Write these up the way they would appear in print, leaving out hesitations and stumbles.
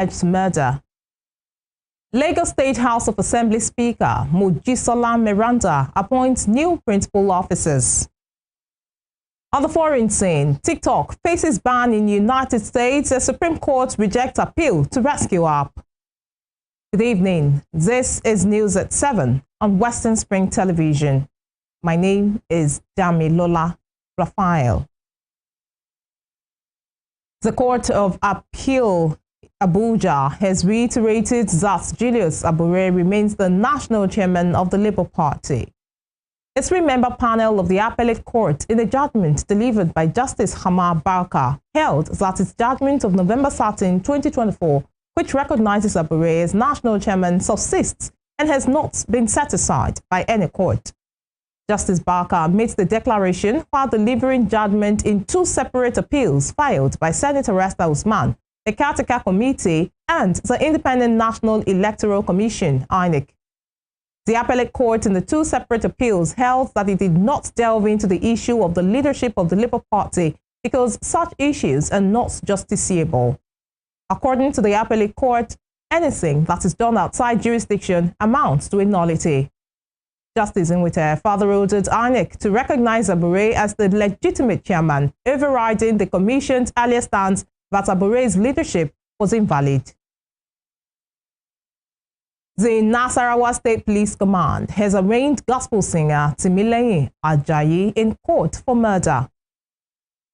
alleged murder. Lagos State House of Assembly Speaker Mojisola Miranda appoints new principal officers. On the foreign scene, TikTok faces ban in United States as Supreme Court rejects appeal to rescue app. Good evening. This is News at 7 on Western Spring Television. My name is Damilola Raphael. The Court of Appeal Abuja has reiterated that Julius Abure remains the national chairman of the Labour Party. A three-member panel of the Appellate Court, in a judgment delivered by Justice Hamar Barker, held that its judgment of November 13, 2024, which recognizes Abure as national chairman, subsists and has not been set aside by any court. Justice Barker made the declaration while delivering judgment in two separate appeals filed by Senator Esther Usman, the Caretaker Committee, and the Independent National Electoral Commission, INEC. The Appellate Court in the two separate appeals held that it did not delve into the issue of the leadership of the Labour Party because such issues are not justiciable. According to the Appellate Court, anything that is done outside jurisdiction amounts to a nullity. Justice Nwite further ordered INEC to recognize Abure as the legitimate chairman, overriding the Commission's earlier stance that Abure's leadership was invalid. The Nasarawa State Police Command has arraigned gospel singer Timileyin Ajayi in court for murder.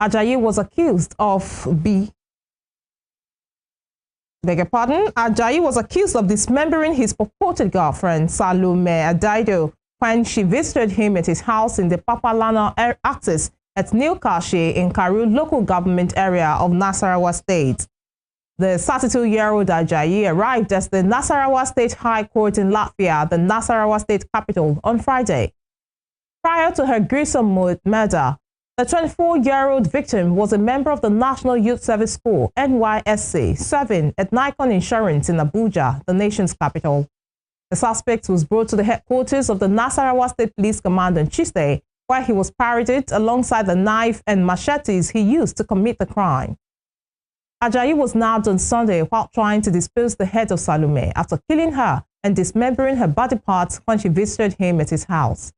Ajayi was accused of Ajayi was accused of dismembering his purported girlfriend, Salome Adaido, when she visited him at his house in the Papalana axis at New Kashi in Karu local government area of Nasarawa State. The 32-year-old Ajayi arrived at the Nasarawa State High Court in Latvia, the Nasarawa State capital, on Friday. Prior to her gruesome murder, the 24-year-old victim was a member of the National Youth Service School, NYSC, serving at Nikon Insurance in Abuja, the nation's capital. The suspect was brought to the headquarters of the Nasarawa State Police Command on Tuesday, where he was paraded alongside the knife and machetes he used to commit the crime. Ajayi was nabbed on Sunday while trying to dispose the head of Salome after killing her and dismembering her body parts when she visited him at his house.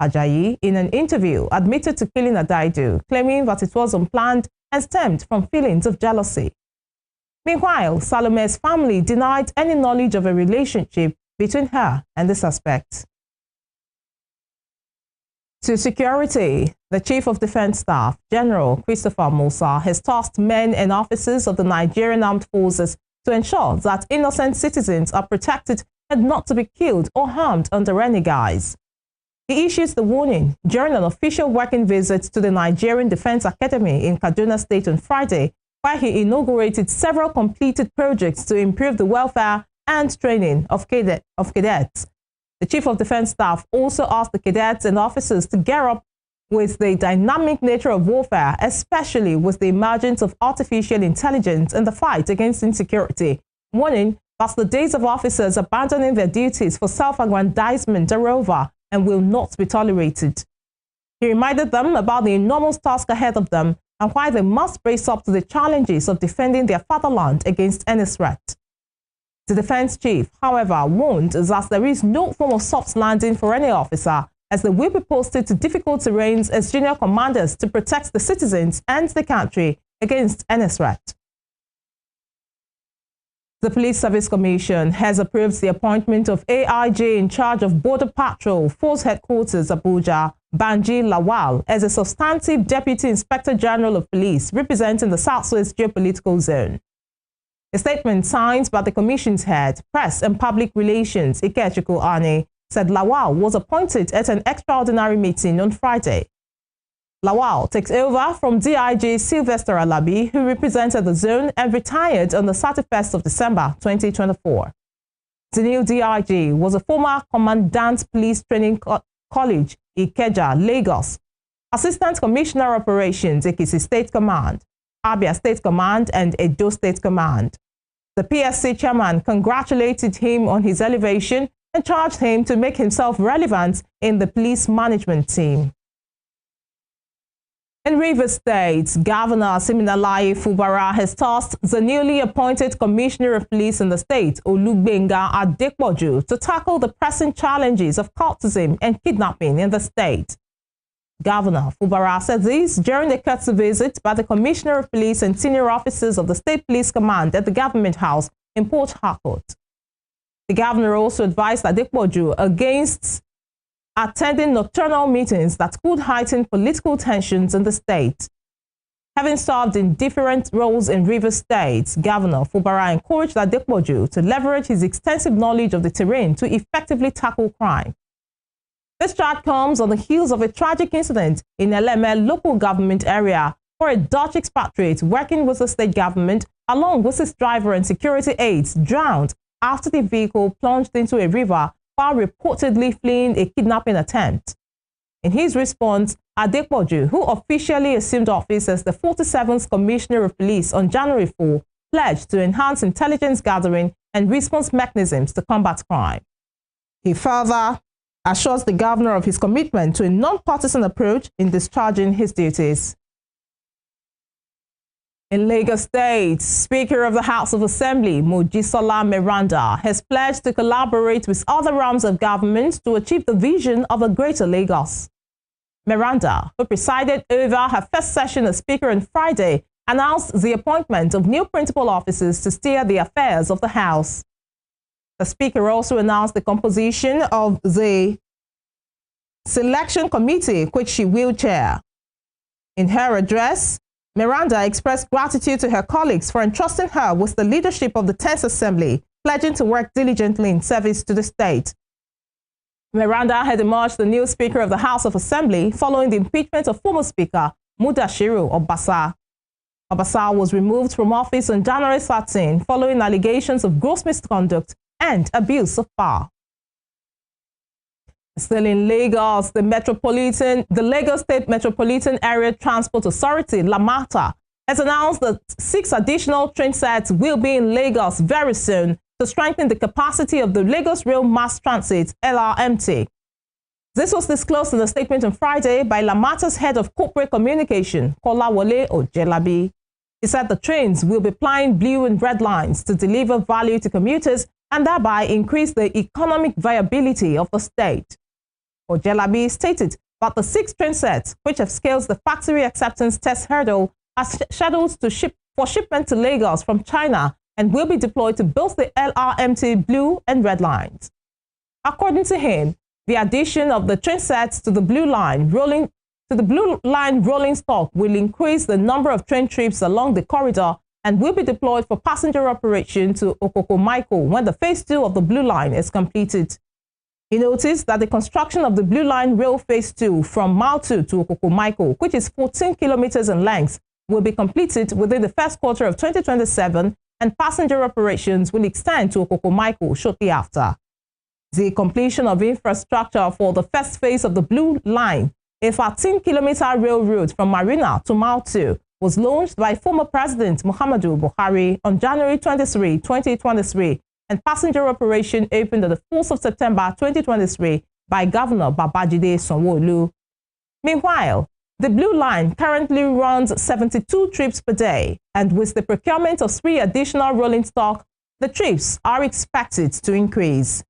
Ajayi, in an interview, admitted to killing Adaidu, claiming that it was unplanned and stemmed from feelings of jealousy. Meanwhile, Salome's family denied any knowledge of a relationship between her and the suspect. To security, the Chief of Defense Staff, General Christopher Musa, has tasked men and officers of the Nigerian Armed Forces to ensure that innocent citizens are protected and not to be killed or harmed under any guise. He issues the warning during an official working visit to the Nigerian Defense Academy in Kaduna State on Friday, where he inaugurated several completed projects to improve the welfare and training of cadets. The Chief of Defense Staff also asked the cadets and officers to gear up with the dynamic nature of warfare, especially with the emergence of artificial intelligence in the fight against insecurity, warning that the days of officers abandoning their duties for self-aggrandizement are over and will not be tolerated. He reminded them about the enormous task ahead of them and why they must brace up to the challenges of defending their fatherland against any threat. The defense chief, however, warned that there is no form of soft landing for any officer, as they will be posted to difficult terrains as junior commanders to protect the citizens and the country against any threat. The Police Service Commission has approved the appointment of AIG in charge of Border Patrol, Force Headquarters Abuja, Banji Lawal, as a substantive Deputy Inspector General of Police representing the Southwest Geopolitical Zone. A statement signed by the Commission's head, Press and Public Relations, Ikechukwu Ani, said Lawal was appointed at an extraordinary meeting on Friday. Lawal takes over from DIG Sylvester Alabi, who represented the zone and retired on the 31st of December 2024. The new DIG was a former Commandant Police Training College, Ikeja, Lagos, Assistant Commissioner Operations, Ekiti State Command, Abia State Command, and Edo State Command. The PSC chairman congratulated him on his elevation and charged him to make himself relevant in the police management team. In Rivers State, Governor Siminalayi Fubara has tasked the newly appointed Commissioner of Police in the state, Olugbenga Adepoju, to tackle the pressing challenges of cultism and kidnapping in the state. Governor Fubara said this during a courtesy visit by the Commissioner of Police and senior officers of the State Police Command at the Government House in Port Harcourt. The governor also advised Adepoju against attending nocturnal meetings that could heighten political tensions in the state. Having served in different roles in Rivers State, Governor Fubara encouraged Adepoju to leverage his extensive knowledge of the terrain to effectively tackle crime. This charge comes on the heels of a tragic incident in LML local government area where a Dutch expatriate working with the state government along with his driver and security aides drowned after the vehicle plunged into a river while reportedly fleeing a kidnapping attempt. In his response, Adepoju, who officially assumed office as the 47th Commissioner of Police on January 4, pledged to enhance intelligence gathering and response mechanisms to combat crime. He further assures the governor of his commitment to a non-partisan approach in discharging his duties. In Lagos State, Speaker of the House of Assembly, Mojisola Meranda, has pledged to collaborate with other arms of government to achieve the vision of a greater Lagos. Meranda, who presided over her first session as Speaker on Friday, announced the appointment of new principal officers to steer the affairs of the House. The Speaker also announced the composition of the Selection Committee, which she will chair. In her address, Meranda expressed gratitude to her colleagues for entrusting her with the leadership of the 10th Assembly, pledging to work diligently in service to the state. Meranda had emerged the new Speaker of the House of Assembly following the impeachment of former Speaker Mudashiru Obasa. Obasa was removed from office on January 13 following allegations of gross misconduct and abuse of power. Still in Lagos, the Lagos State Metropolitan Area Transport Authority, LAMATA, has announced that 6 additional train sets will be in Lagos very soon to strengthen the capacity of the Lagos Rail Mass Transit, LRMT. This was disclosed in a statement on Friday by LAMATA's head of corporate communication, Kolawole Ojelabi. He said the trains will be plying blue and red lines to deliver value to commuters and thereby increase the economic viability of the state. Ojelabi stated that the 6 train sets, which have scaled the factory acceptance test hurdle, are scheduled for shipment to Lagos from China and will be deployed to build the LRMT blue and red lines. According to him, the addition of the train sets to the blue line rolling stock will increase the number of train trips along the corridor and will be deployed for passenger operation to Okokomaiko when the phase 2 of the blue line is completed. He noticed that the construction of the Blue Line Rail Phase 2 from Mile 2 to Okokomaiko, which is 14 kilometers in length, will be completed within the first quarter of 2027 and passenger operations will extend to Okokomaiko shortly after. The completion of infrastructure for the first phase of the Blue Line, a 14-kilometer rail route from Marina to Mile 2, was launched by former President Muhammadu Buhari on January 23, 2023, and passenger operation opened on the 4th of September 2023 by Governor Babajide Sanwo-Olu. Meanwhile, the Blue Line currently runs 72 trips per day, and with the procurement of 3 additional rolling stock, the trips are expected to increase.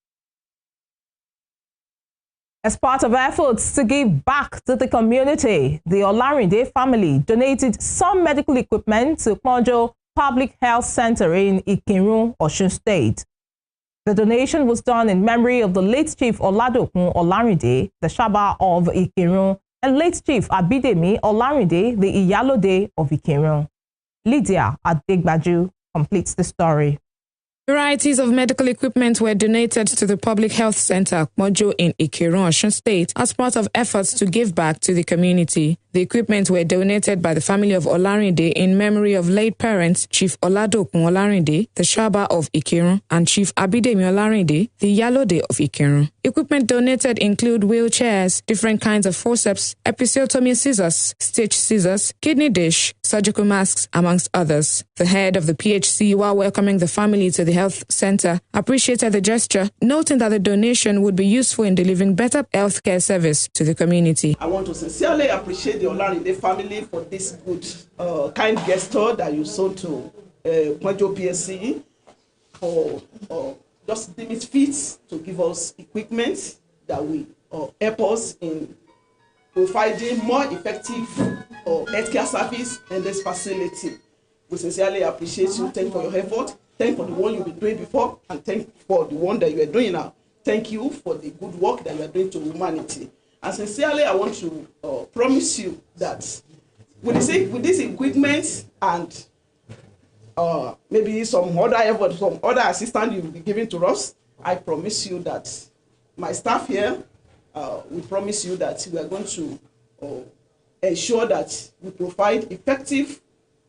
As part of efforts to give back to the community, the Olarinde family donated some medical equipment to Kponjo Public Health Center in Ikirun, Osun State. The donation was done in memory of the late Chief Oladokun Olarinde, the Shaba of Ikirun, and late Chief Abidemi Olarinde, the Iyalode of Ikirun. Lydia Adegbaju completes the story. Varieties of medical equipment were donated to the Public Health Center, Kponjo in Ikirun, Osun State, as part of efforts to give back to the community. The equipment were donated by the family of Olarinde in memory of late parents Chief Oladokun Olarinde, the Shaba of Ikirun, and Chief Abidemi Olarinde, the Yalode of Ikirun. Equipment donated include wheelchairs, different kinds of forceps, episiotomy scissors, stitch scissors, kidney dish, surgical masks, amongst others. The head of the PHC, while welcoming the family to the health center, appreciated the gesture, noting that the donation would be useful in delivering better healthcare service to the community. I want to sincerely appreciate the Olarinde family for this good, kind gesture that you showed to Kwanjo PSC for just deem it fit to give us equipment that will help us in providing more effective healthcare service in this facility. We sincerely appreciate you. Thank you for your effort. Thank you for the one you've been doing before, and thank you for the one that you are doing now. Thank you for the good work that you are doing to humanity. And sincerely, I want to promise you that with this equipment and maybe some other effort, some other assistance you will be giving to us, I promise you that my staff here, we promise you that we are going to ensure that we provide effective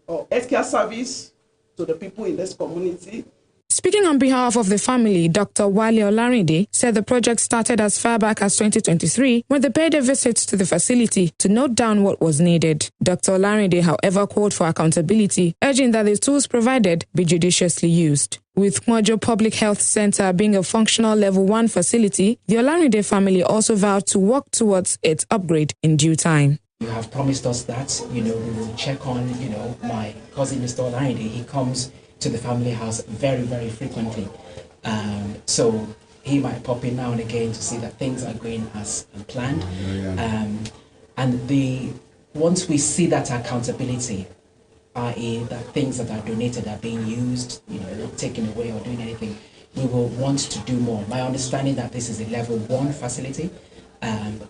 healthcare service to the people in this community. Speaking on behalf of the family, Dr. Wale Olarinde said the project started as far back as 2023 when they paid a visit to the facility to note down what was needed. Dr. Olarinde, however, called for accountability, urging that the tools provided be judiciously used. With Kwanjo Public Health Center being a functional Level 1 facility, the Olarinde family also vowed to work towards its upgrade in due time. You have promised us that, we will check on, my cousin, Mr. Olarinde. He comes to the family house very, very frequently. So he might pop in now and again to see that things are going as planned. And once we see that accountability, i.e. that things that are donated are being used, not taken away or doing anything, we will want to do more. My understanding that this is a Level 1 facility, and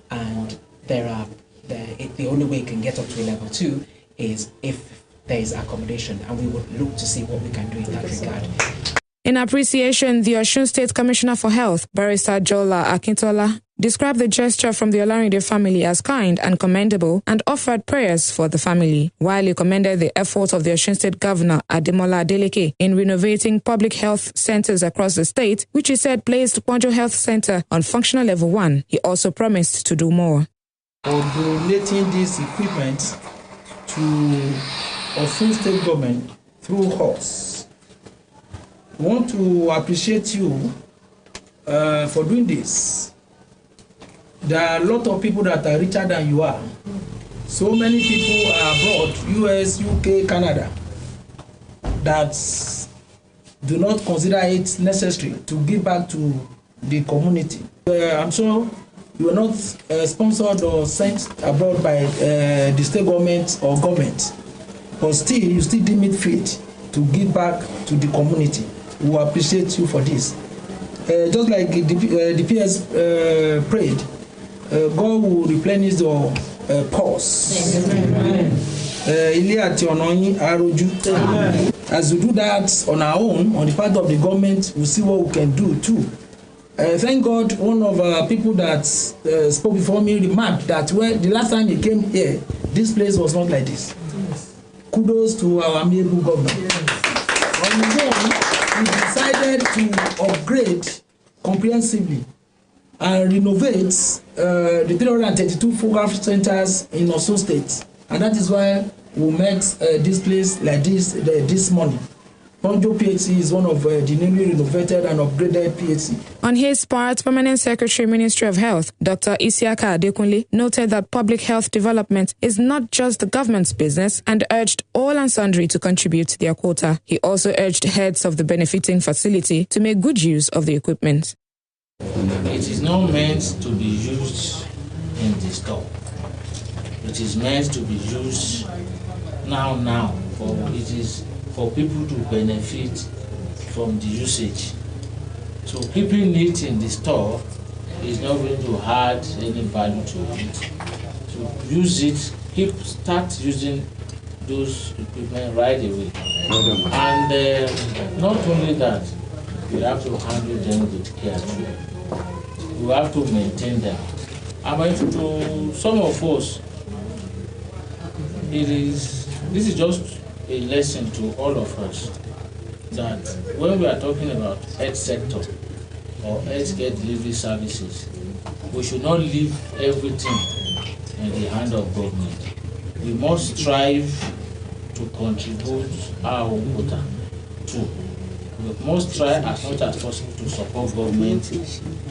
the only way it can get up to a Level 2 is if there is accommodation, and we would look to see what we can do in that regard. In appreciation, the Osun State Commissioner for Health, Barrister Jola Akintola, described the gesture from the Olarinde family as kind and commendable and offered prayers for the family, while he commended the efforts of the Osun State Governor Ademola Adeleke in renovating public health centers across the state, which he said placed Kwanjo Health Center on functional Level 1. He also promised to do more. For donating this equipment to Osun State Government through us. We want to appreciate you for doing this. There are a lot of people that are richer than you are. So many people are abroad, US, UK, Canada, that do not consider it necessary to give back to the community. I'm sure you were not sponsored or sent abroad by the state government or government, but still, you still deem it fit to give back to the community. We appreciate you for this. Just like the PS prayed, God will replenish your purse. As we do that on our own, on the part of the government, we'll see what we can do too. Thank God, one of our people that spoke before me remarked that the last time he came here, this place was not like this. Kudos to our amiable governor. On his own, he decided to upgrade comprehensively and renovate the 332 photograph centers in Osun State. And that is why we met this place like this morning. Kwanjo PHC is one of the newly renovated and upgraded PHC. On his part, Permanent Secretary, Ministry of Health, Dr. Isiaka Adekunle, noted that public health development is not just the government's business and urged all and sundry to contribute their quota. He also urged heads of the benefiting facility to make good use of the equipment. It is not meant to be used in the store. It is meant to be used now, for it is for people to benefit from the usage. So keeping it in the store is not going to add any value to it. So use it, start using those equipment right away. And not only that, you have to handle them with care too. You have to maintain them. To some of us, this is just a lesson to all of us that when we are talking about health sector or healthcare delivery services, we should not leave everything in the hand of government. We must strive to contribute our own quota too. We must try as much as possible to support government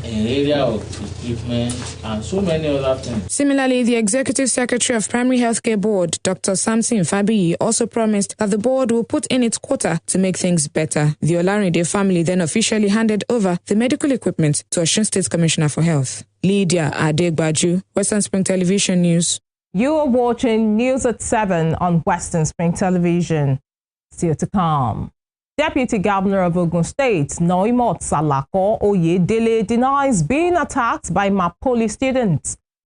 in area of equipment and so many other things. Similarly, the Executive Secretary of Primary Healthcare Board, Dr. Samson Fabiyi, also promised that the board will put in its quota to make things better. The Olarinde family then officially handed over the medical equipment to Osun State Commissioner for Health. Lydia Adegbaju, Western Spring Television News. You are watching News at 7 on Western Spring Television. Still to come. Deputy Governor of Ogun State, Noimot Salako Oyedele, denies being attacked by Mapoli students.